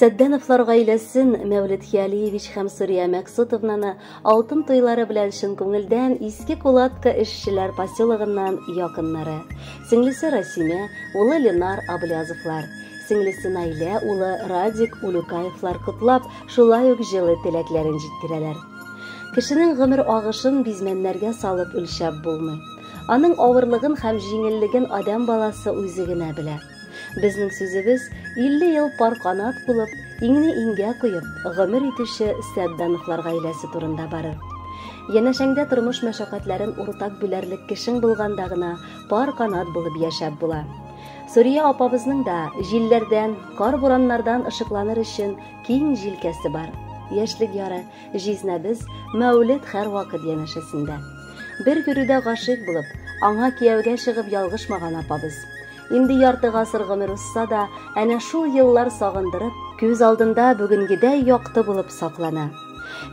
Сәддәновлар гаиләсен Мәүлид Хиалиевич һәм Сурия Мәксутовнаны алтын туйлары белән чын күңелдән Иске Кулатка эшчеләр поселогыннан якыннары. Сеңлесе Расимә, улы Ленар Аблязовлар, сеңлесе Наилә, улы Радик Улюкаевлар котлап, шулай ук җылы теләкләрен җиткерәләр. Кешенең гомер агышын бизмәннәргә салып үлчәп булмый. Аның авырлыгын һәм җиңеллеген адам баласы үзе генә белә. Безнең сүзебез 50 ел пар канат булып, иңне иңгә куеп, гомер итүче Сәддәновлар гаиләсе турында барыр. Янәшәңдә тормыш мәшәкатьләрен уртак бүләрлек кешең булганда гына пар канат булып яшәп була. Сурия апабызның да җилләрдән, кар-бураннардан ышыкланыр өчен киң җилкәсе бар. Яшьлек яры, җизнәбез Мәүлид һәрвакыт янәшәсендә. Бер күрүдә гашыйк булып, аңа кияүгә чыгып ялгышмаган апабыз. Инде ярты гасыр гомер узса да, әнә шул еллар сагындырып, күз алдында бүгенгедәй якты булып саклана.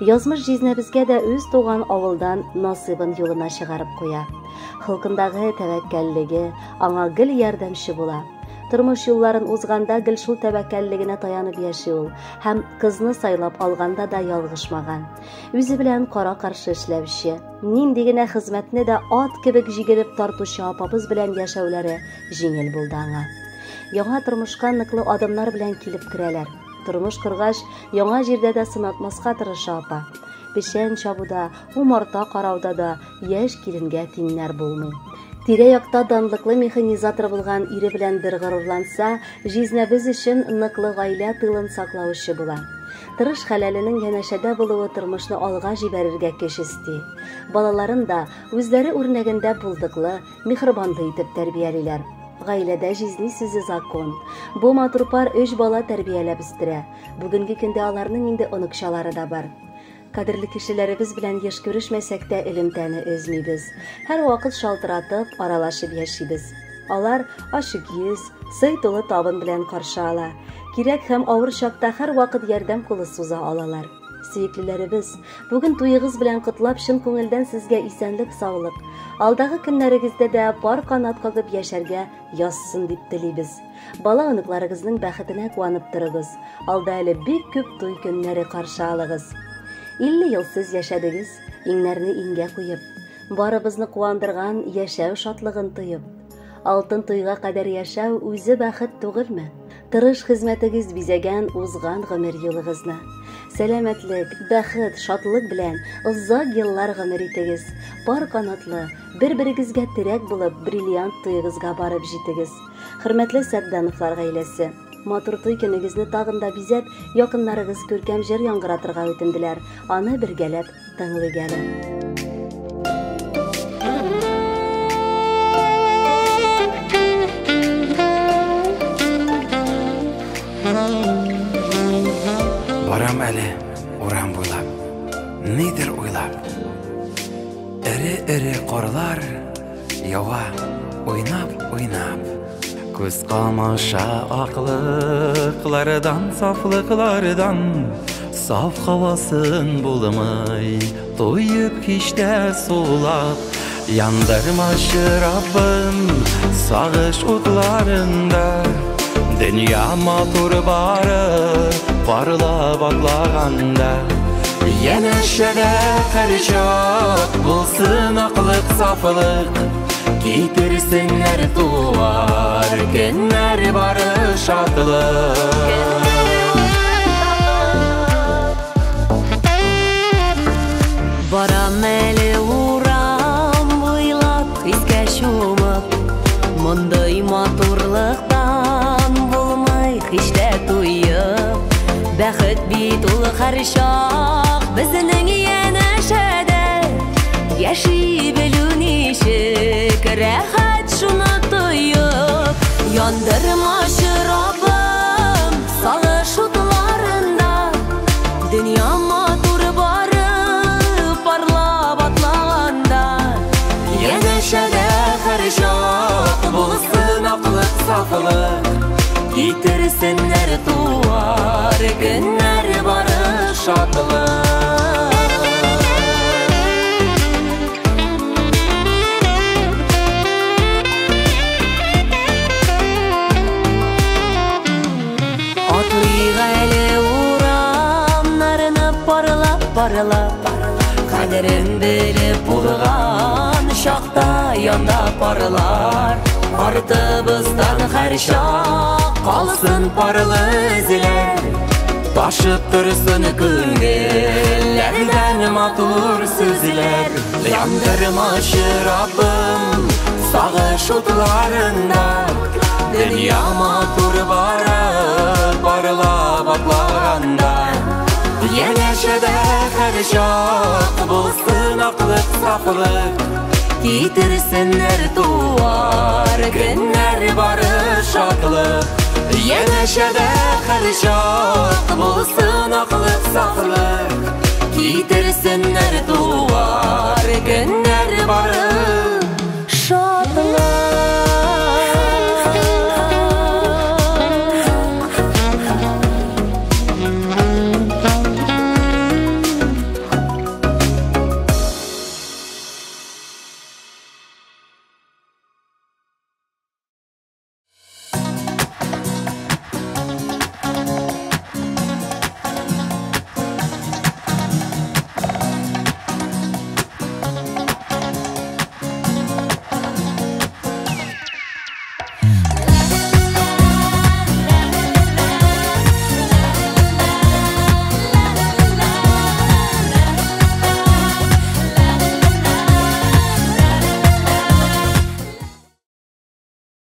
Язмыш җизнәбезгә дә үз туган авылдан насыйбын юлына чыгарып куя. Халкындагы тәвәккәллеге аңа гел ярдәмче була. Тормыш юлларын узганда гел шул тәвәккәллегенә таянып яши ул, һәм кызны сайлап алганда да ялгышмаган. Үзе белән кара-каршы эшләүче, нинди генә хезмәтне дә ат кебек җигелеп тартучы апабыз белән яшәүләре җиңел булды аңа. Яңа тормышка ныклы адымнар белән килеп керәләр. Тормыш кыргач, яңа җирдә дә сынатмаска тырыша апа. Пешән чабуда, умарта карауда да яшь киленгә тиңнәр булмый. Тирә-якта данлыклы механизатор булган ире белән бер горурланса, җизнәбез өчен ныклы гаилә тылын саклаучы була. Тырыш хәләленең янәшәдә булуы тормышны алга җибәрергә көч исти. Балаларын да үзләре үрнәгендә булдыклы, михрибанлы итеп тәрбиялиләр. Гаиләдә җизни сүзе закон. Бу матур пар 3 бала тәрбияләп үстерә. Бүгенге көндә аларның инде оныкчалары да бар. Кадерле кешеләребез белән еш күрешмәсәк тә элемтәне өзмибез. Һәр вакыт шалтыратып, аралашып яшибез. Алар ачык йөз, сый тулы табын белән каршы ала. Кирәк һәм авыр чакта һәр вакыт ярдәм кулы суза алалар. Сөеклеләребез, бүген туегыз белән котлап чын күңелдән сезгә исәнлек, саулык. Алдагы көннәрегездә дә пар канат кагып яшәргә язсын дип телибез. Бала оныкларыгызның бәхетенә куанып торыгыз. Алда әле бик күп туй көннәре каршы алыгыз. 50 ел сез яшәдегез, иңнәрне иңгә куеп, барыбызны куандырган яшәү шатлыгын тоеп. Алтын туйга кадәр яшәү үзе бәхет түгелме? Тырыш хезмәтегез бизәгән узган гомер юлыгызны. Сәламәтлек, бәхет, шатлык белән озак еллар гомер итегез. Пар канатлы, бер-берегезгә терәк булып, бриллиант туйыгызга барып җитегез. Хөрмәтле Сәддәновлар гаиләсе, матур туй көнегезне тагында бизәп, якыннарыгыз күркәм җыр яңгыратырга үтенделәр. Аны бергәләп тыңлыйк әле. Барам әле урам буйлап, нидер уйлап. Эре-эре карлар ява, уйнап. Күз камаша аклыклардан, сафлыклардан, саф хавасын булмый, туйып кичтә сулап. Яндырмашы Раббым сагыш утларында, дөнья матур бары парлап атлаганда. Янәшәдә һәрчак булсын аклык, сафлык, китерсеннәр туар көннәр бары шатлык. Барам әле урам буйлап, искә чумып, мондай матурлыктан булмый һич тә туйып. Бәхет бит ул һәр чак безнең янәшәдә, яши белү ничек рәхәт шуны тоеп. Яндырмашы Раббым сагыш утларында, дөнья матур бары парлап атлаганда. Янәшәдә һәр чак булсын аклык, сафлык, китерсеннәр туар көннәр бары шатлык. Атлыйк әле barılap Kaderin bilip bulgan şaqta yanda parlar Artımızdan her şaq kalsın parlı izler Taşıp dursun küngillerden matur sözler Yandırmaşı Rabbim sağış otlarında Dünya matur barıp barıla baklaganda Yeneşede her şaq bulsun aklık saflık Getirsinler duvar günler barış aklık Yeneşede her şaq bulsun aklık saflık Getirsinler